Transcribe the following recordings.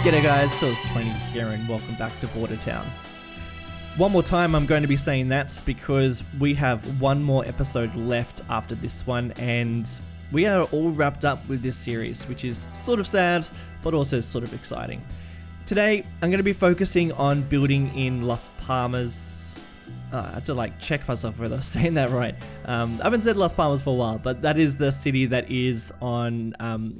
G'day guys, Tills20 here and welcome back to Bordertown. One more time I'm going to be saying that because we have one more episode left after this one and we are all wrapped up with this series, which is sort of sad but also sort of exciting. Today I'm going to be focusing on building in Las Palmas. I have to check myself whether I was saying that right. I haven't said Las Palmas for a while, but that is the city that is on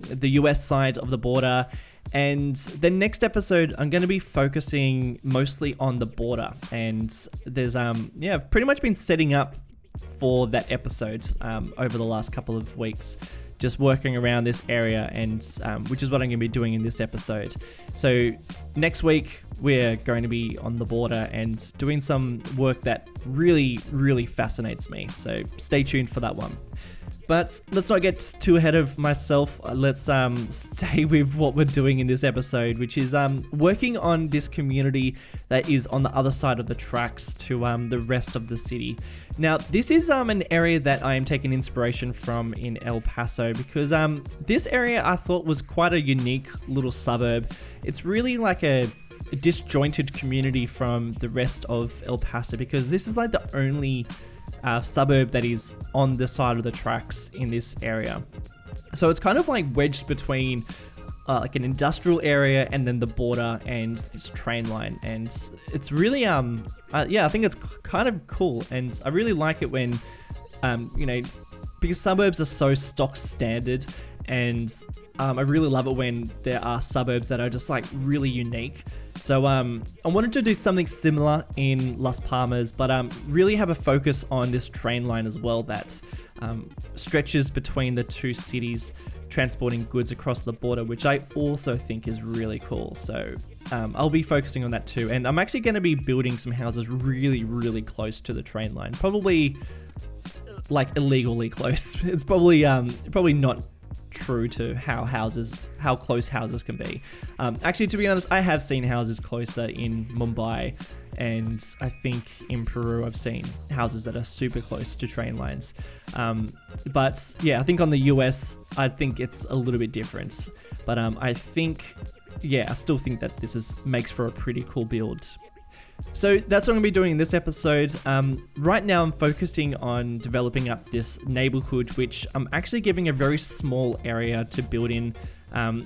the US side of the border. And the next episode, I'm going to be focusing mostly on the border. And there's, I've pretty much been setting up for that episode over the last couple of weeks, just working around this area, and which is what I'm going to be doing in this episode. So next week, we're going to be on the border and doing some work that really, really fascinates me. So stay tuned for that one. But let's not get too ahead of myself. Let's stay with what we're doing in this episode, which is working on this community that is on the other side of the tracks to the rest of the city. Now, this is an area that I am taking inspiration from in El Paso because this area I thought was quite a unique little suburb. It's really like a disjointed community from the rest of El Paso because this is like the only suburb that is on the side of the tracks in this area. So it's kind of like wedged between like an industrial area and then the border and this train line, and it's really I think it's kind of cool, and I really like it when because suburbs are so stock standard, and I really love it when there are suburbs that are just like really unique. So I wanted to do something similar in Las Palmas, but really have a focus on this train line as well that stretches between the two cities, transporting goods across the border, which I also think is really cool. So I'll be focusing on that too, and I'm actually going to be building some houses really, really close to the train line, probably like illegally close. It's probably not true to how close houses can be. Actually, to be honest, I have seen houses closer in Mumbai, and I think in Peru I've seen houses that are super close to train lines. But yeah, I think on the US, I think it's a little bit different. But I still think that this makes for a pretty cool build. So that's what I'm going to be doing in this episode. Right now I'm focusing on developing up this neighborhood, which I'm actually giving a very small area to build in.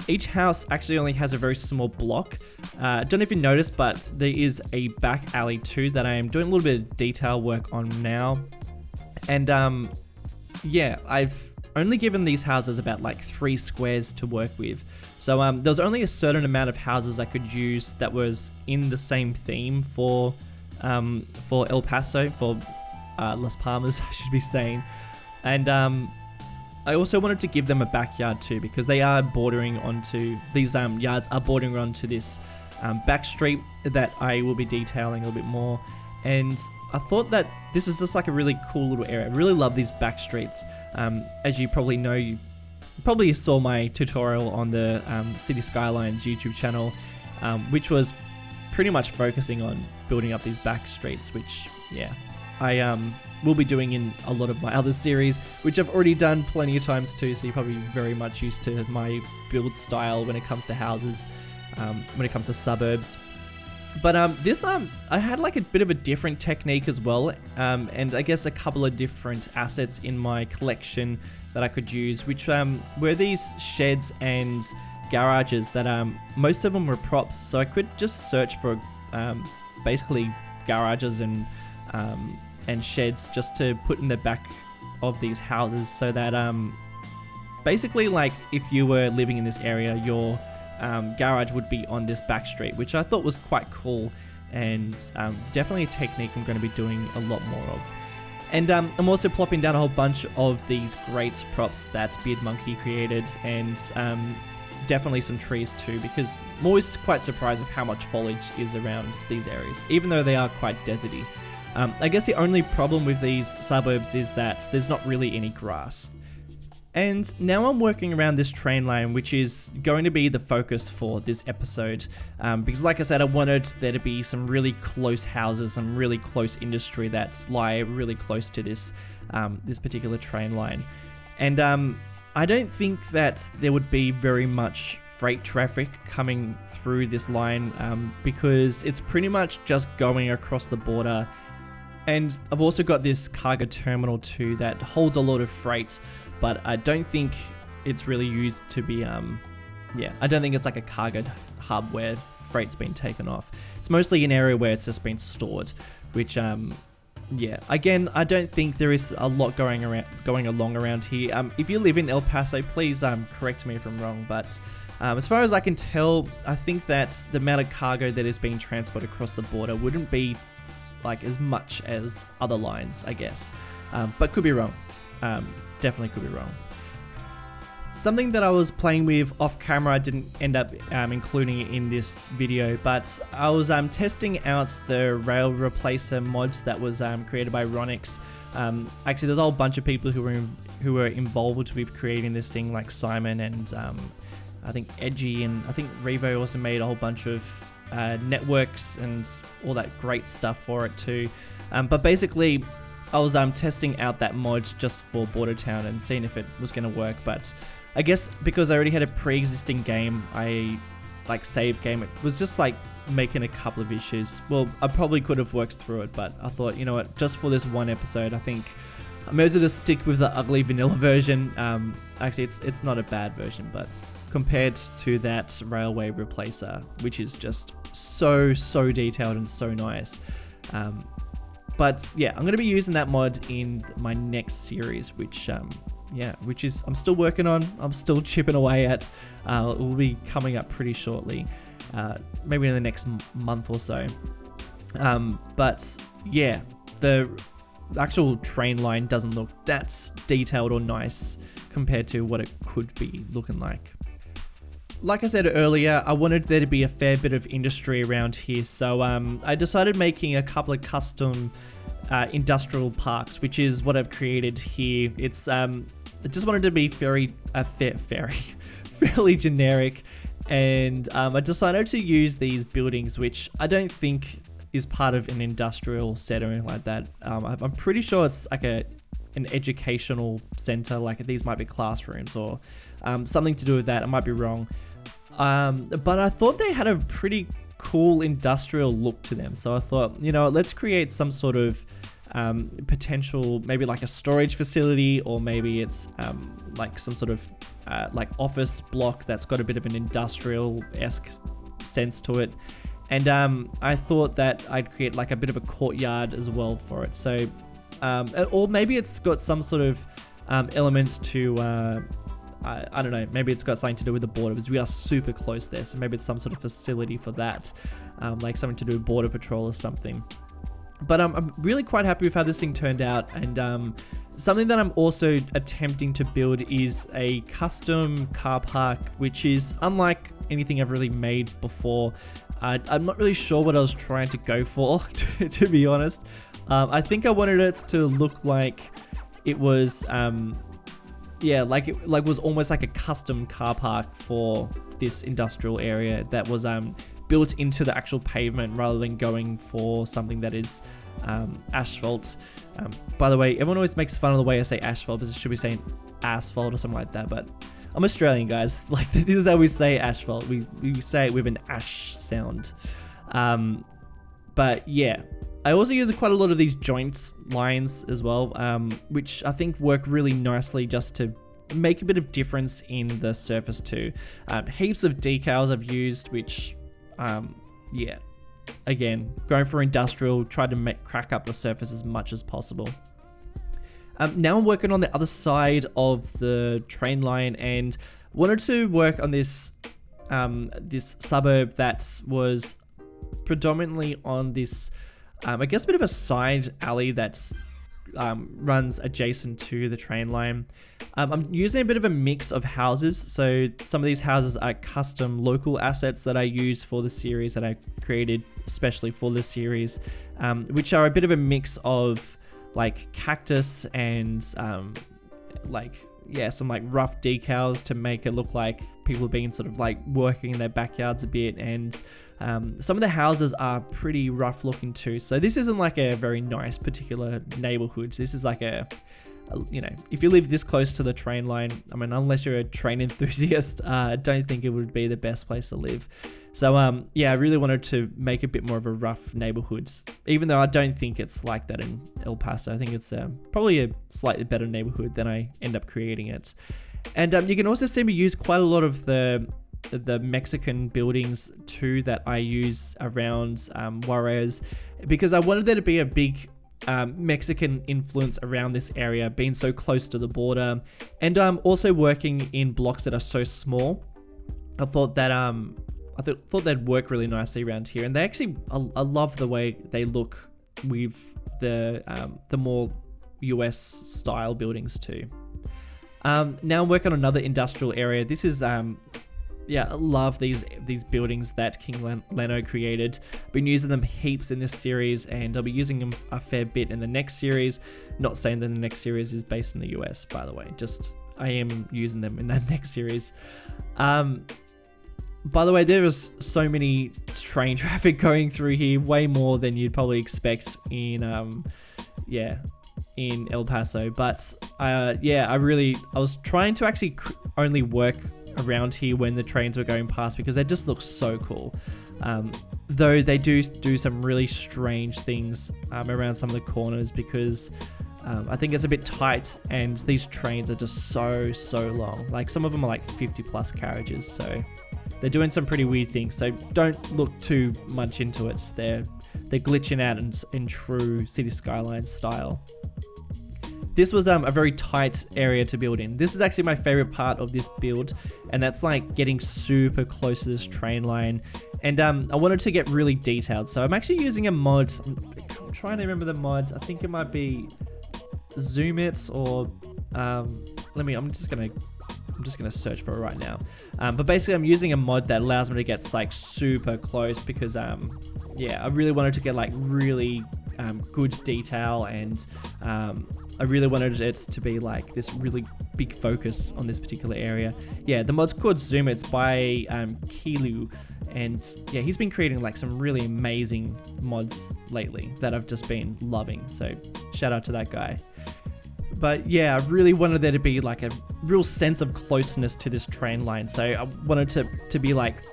Each house actually only has a very small block. Don't know if you noticed, but there is a back alley too that I am doing a little bit of detail work on now. And I've only given these houses about 3 squares to work with. So there was only a certain amount of houses I could use that was in the same theme for El Paso, for Las Palmas, I should be saying. And I also wanted to give them a backyard too, because they are bordering onto, these yards are bordering onto this back street that I will be detailing a little bit more. And I thought that this was just like a really cool little area. I really love these back streets. As you probably know, you probably saw my tutorial on the City Skylines YouTube channel, which was pretty much focusing on building up these back streets, which, I will be doing in a lot of my other series, which I've already done plenty of times too, so you're probably very much used to my build style when it comes to houses, when it comes to suburbs. But this I had a bit of a different technique as well, and I guess a couple of different assets in my collection that I could use, which were these sheds and garages that most of them were props, so I could just search for basically garages and sheds just to put in the back of these houses, so that basically if you were living in this area, your garage would be on this back street, which I thought was quite cool, and definitely a technique I'm going to be doing a lot more of. And I'm also plopping down a whole bunch of these great props that Beard Monkey created, and definitely some trees too, because I'm always quite surprised of how much foliage is around these areas, even though they are quite deserty. I guess the only problem with these suburbs is that there's not really any grass. And now I'm working around this train line, which is going to be the focus for this episode, because like I said, I wanted there to be some really close houses, some really close industry that lie really close to this this particular train line. And I don't think that there would be very much freight traffic coming through this line because it's pretty much just going across the border. And I've also got this cargo terminal too that holds a lot of freight, but I don't think it's really used to be, I don't think it's like a cargo hub where freight's been taken off. It's mostly an area where it's just been stored, which, again, I don't think there is a lot going along around here. If you live in El Paso, please correct me if I'm wrong, but as far as I can tell, I think that the amount of cargo that is being transported across the border wouldn't be like as much as other lines, I guess, but could be wrong. Definitely could be wrong. Something that I was playing with off camera, I didn't end up including it in this video, but I was testing out the rail replacer mods that was created by Ronix. Actually, there's a whole bunch of people who were involved with creating this thing, like Simon and I think Edgy, and I think Revo also made a whole bunch of networks and all that great stuff for it too. But basically, I was testing out that mod just for Bordertown and seeing if it was going to work, but I guess because I already had a pre-existing game, save game, it was just like making a couple of issues. Well, I probably could have worked through it, but I thought, you know what, just for this one episode, I think I may as well just stick with the ugly vanilla version. Actually, it's not a bad version, but compared to that railway replacer, which is just so detailed and so nice. But yeah, I'm going to be using that mod in my next series, which is I'm still working on. I'm still chipping away at. It will be coming up pretty shortly, maybe in the next month or so. But yeah, the actual train line doesn't look that detailed or nice compared to what it could be looking like. Like I said earlier, I wanted there to be a fair bit of industry around here, so I decided making a couple of custom industrial parks, which is what I've created here. It's I just wanted to be fairly generic, and I decided to use these buildings, which I don't think is part of an industrial setting like that. I'm pretty sure it's like an educational center, like these might be classrooms or something to do with that. I might be wrong. But I thought they had a pretty cool industrial look to them. So I thought, you know, let's create some sort of potential, maybe like a storage facility, or maybe it's like some sort of like office block that's got a bit of an industrial-esque sense to it. And I thought that I'd create like a bit of a courtyard as well for it. So, or maybe it's got some sort of elements to I don't know, maybe it's got something to do with the border, because we are super close there, so maybe it's some sort of facility for that, like something to do with border patrol or something. But I'm really quite happy with how this thing turned out, and something that I'm also attempting to build is a custom car park, which is unlike anything I've really made before. I'm not really sure what I was trying to go for, to be honest. I think I wanted it to look like it was like it was almost like a custom car park for this industrial area that was built into the actual pavement rather than going for something that is asphalt. By the way, everyone always makes fun of the way I say asphalt, because it should be saying asphalt or something like that, but I'm Australian, guys. Like, this is how we say asphalt. We say it with an ash sound. But yeah, I also use quite a lot of these joint lines as well, which I think work really nicely just to make a bit of difference in the surface too. Heaps of decals I've used, which, again, going for industrial, try to crack up the surface as much as possible. Now I'm working on the other side of the train line, and wanted to work on this this suburb that was predominantly on this, I guess, a bit of a side alley that's runs adjacent to the train line. I'm using a bit of a mix of houses, so some of these houses are custom local assets that I use for the series, that I created especially for this series, which are a bit of a mix of like cactus and some like rough decals to make it look like people have been sort of like working in their backyards a bit, and some of the houses are pretty rough looking too. So this isn't like a very nice particular neighborhood. This is like a you know, if you live this close to the train line, I mean, unless you're a train enthusiast, I don't think it would be the best place to live. So yeah, I really wanted to make a bit more of a rough neighborhood, even though I don't think it's like that in El Paso. I think it's probably a slightly better neighborhood than I end up creating it. And you can also see me use quite a lot of the Mexican buildings too that I use around Juarez, because I wanted there to be a big Mexican influence around this area, being so close to the border, and also working in blocks that are so small. I thought that thought they'd work really nicely around here, and they actually, I love the way they look with the more US style buildings too. Now I'm working on another industrial area. This is yeah, I love these buildings that King Leno created. I've been using them heaps in this series, and I'll be using them a fair bit in the next series. Not saying that the next series is based in the US, by the way. Just, I am using them in that next series. By the way, there is so many train traffic going through here, way more than you'd probably expect in, yeah, in El Paso. But yeah, I was trying to actually only work around here when the trains were going past, because they just look so cool. Though they do some really strange things around some of the corners, because I think it's a bit tight, and these trains are just so long. Like, some of them are like 50 plus carriages, so they're doing some pretty weird things. So don't look too much into it. They're glitching out in true City Skylines style. This was a very tight area to build in. This is actually my favorite part of this build, and that's like getting super close to this train line. And I wanted to get really detailed, so I'm actually using a mod. I'm trying to remember the mods. I think it might be Zoom It, or I'm just gonna search for it right now. But basically, I'm using a mod that allows me to get like super close, because yeah, I really wanted to get like really good detail, and I really wanted it to be like this really big focus on this particular area. Yeah, the mod's called Zoom. It's by Kilu, and yeah, he's been creating like some really amazing mods lately that I've just been loving. So shout out to that guy. But yeah, I really wanted there to be like a real sense of closeness to this train line. So I wanted to be like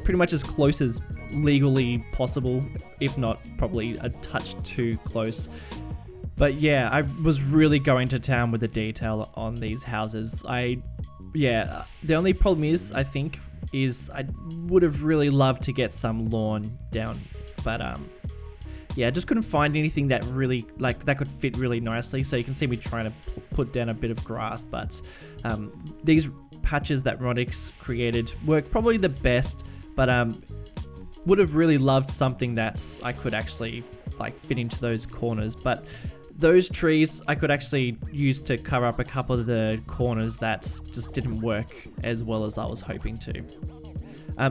pretty much as close as legally possible, if not probably a touch too close. But yeah, I was really going to town with the detail on these houses. Yeah, the only problem is, I think, is I would have really loved to get some lawn down, but yeah, I just couldn't find anything that really, like, that could fit really nicely. So you can see me trying to put down a bit of grass, but these patches that Rodix created work probably the best, but would have really loved something that I could actually like fit into those corners. But those trees I could actually use to cover up a couple of the corners that just didn't work as well as I was hoping to.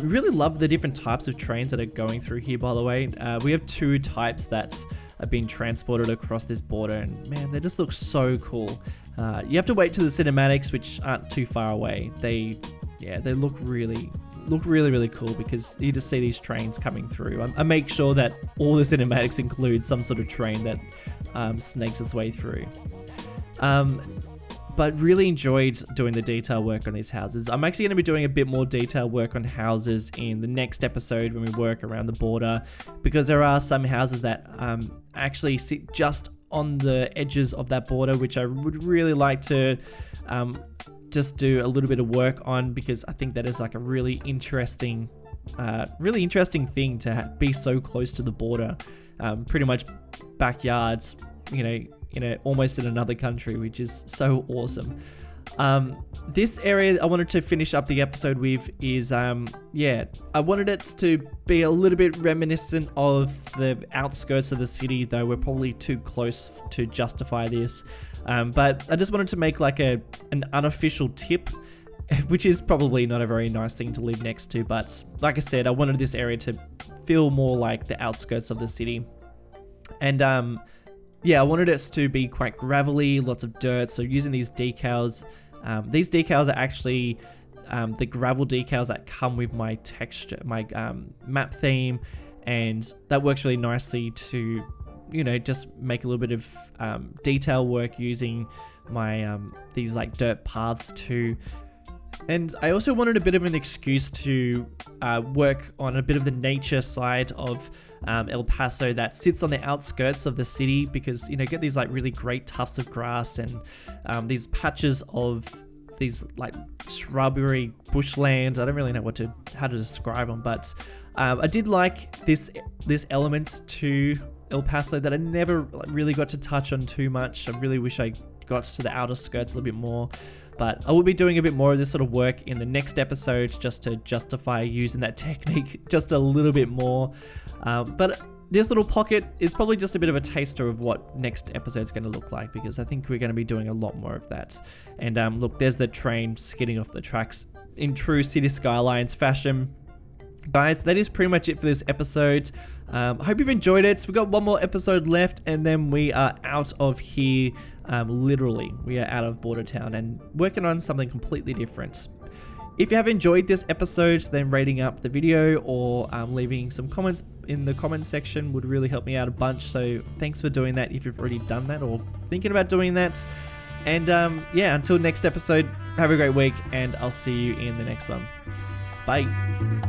Really love the different types of trains that are going through here, by the way. We have two types that are being transported across this border, and man, they just look so cool. You have to wait to the cinematics, which aren't too far away. They look really cool, because you just see these trains coming through. I make sure that all the cinematics include some sort of train that snakes its way through. But really enjoyed doing the detail work on these houses. I'm actually going to be doing a bit more detail work on houses in the next episode when we work around the border, because there are some houses that actually sit just on the edges of that border, which I would really like to just do a little bit of work on, because I think that is like a really interesting thing to be so close to the border, pretty much backyards, almost in another country, which is so awesome. This area I wanted to finish up the episode with is, I wanted it to be a little bit reminiscent of the outskirts of the city, though we're probably too close to justify this. But I just wanted to make like an unofficial tip, which is probably not a very nice thing to live next to, but like I said, I wanted this area to feel more like the outskirts of the city. And I wanted it to be quite gravelly, lots of dirt, so using these decals. These decals are actually the gravel decals that come with my texture, my map theme, and that works really nicely to you know, just make a little bit of detail work using my these like dirt paths too. And I also wanted a bit of an excuse to work on a bit of the nature side of El Paso that sits on the outskirts of the city, because, you know, get these like really great tufts of grass and these patches of these like shrubbery bushland. I don't really know how to describe them, but I did like this elements to El Paso that I never really got to touch on too much. I really wish I got to the outer skirts a little bit more. But I will be doing a bit more of this sort of work in the next episode, just to justify using that technique just a little bit more. But this little pocket is probably just a bit of a taster of what next episode's going to look like, because I think we're going to be doing a lot more of that. And look, there's the train skidding off the tracks in true City Skylines fashion. Guys, that is pretty much it for this episode. I hope you've enjoyed it. We've got one more episode left, and then we are out of here. Literally, we are out of Bordertown and working on something completely different. If you have enjoyed this episode, then rating up the video or leaving some comments in the comment section would really help me out a bunch. So thanks for doing that if you've already done that or thinking about doing that. And yeah, until next episode, have a great week, and I'll see you in the next one. Bye.